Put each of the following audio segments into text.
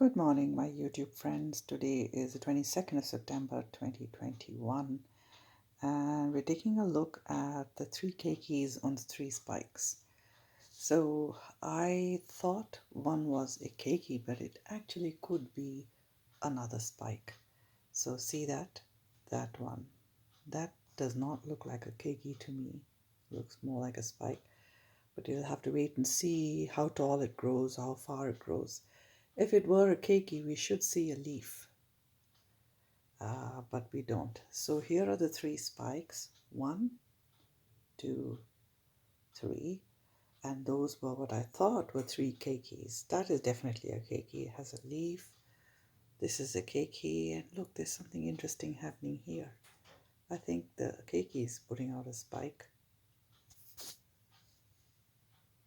Good morning, my YouTube friends. Today is the 22nd of September 2021, and we're taking a look at the three keikis on the three spikes. So I thought one was a keiki, but it actually could be another spike. So see that one. That does not look like a keiki to me. Looks more like a spike, but you'll have to wait and see how tall it grows, how far it grows. If it were a keiki, we should see a leaf, but we don't. So here are the three spikes. 1, 2, 3, and those were what I thought were three keikis. That is definitely a keiki. It has a leaf. This is a keiki, and look, there's something interesting happening here. I think the keiki is putting out a spike.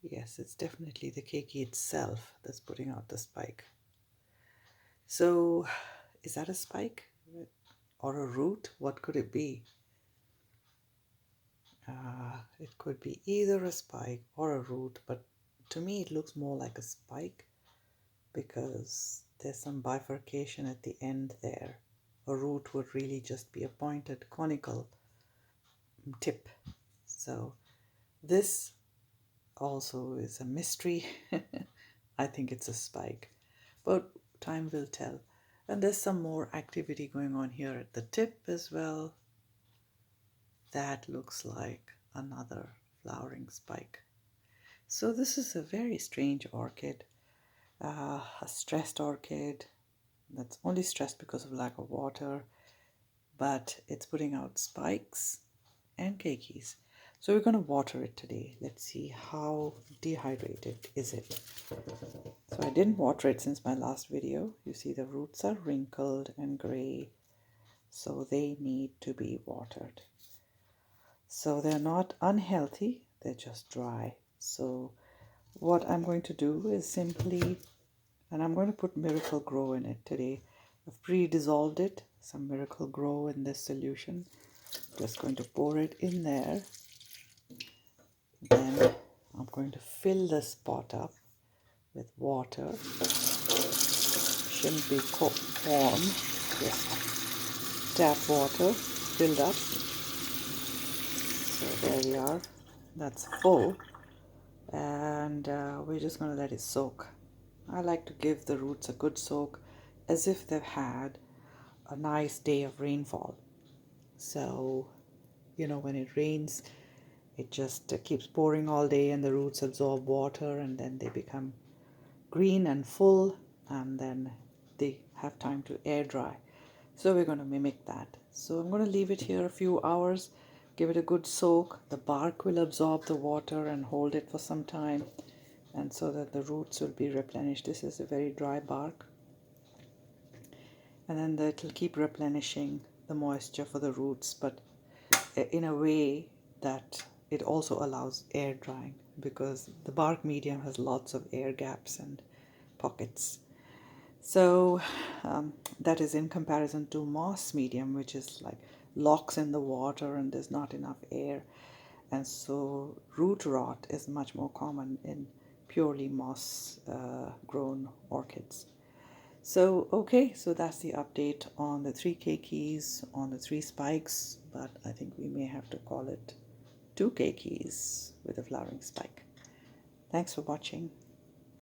Yes, it's definitely the keiki itself that's putting out the spike. So, is that a spike or a root? What could it be? It could be either a spike or a root, but to me it looks more like a spike because there's some bifurcation at the end there. A root would really just be a pointed conical tip. So this also is a mystery. I think it's a spike, but time will tell. And there's some more activity going on here at the tip as well. That looks like another flowering spike. So this is a very strange orchid, a stressed orchid that's only stressed because of lack of water, but it's putting out spikes and keikis. So we're going to water it today. Let's see how dehydrated is it. So I didn't water it since my last video. You see the roots are wrinkled and gray, so they need to be watered. So they're not unhealthy, they're just dry. So what I'm going to do is simply, and I'm going to put Miracle Grow in it today. I've pre-dissolved it, some Miracle Grow in this solution. Just going to pour it in there. Then I'm going to fill this pot up with water. Shouldn't be warm, just tap water filled up. So there we are, that's full. And we're just going to let it soak. I like to give the roots a good soak as if they've had a nice day of rainfall. So, you know, when it rains, it just keeps pouring all day and the roots absorb water and then they become green and full and then they have time to air dry. So we're going to mimic that. So I'm going to leave it here a few hours, give it a good soak. The bark will absorb the water and hold it for some time, and so that the roots will be replenished. This is a very dry bark, and then it will keep replenishing the moisture for the roots, but in a way that it also allows air drying because the bark medium has lots of air gaps and pockets. So that is in comparison to moss medium, which is like locks in the water and there's not enough air. And so root rot is much more common in purely moss grown orchids. So, okay, so that's the update on the three keikis, on the three spikes, but I think we may have to call it two keikis with a flowering spike. Thanks for watching.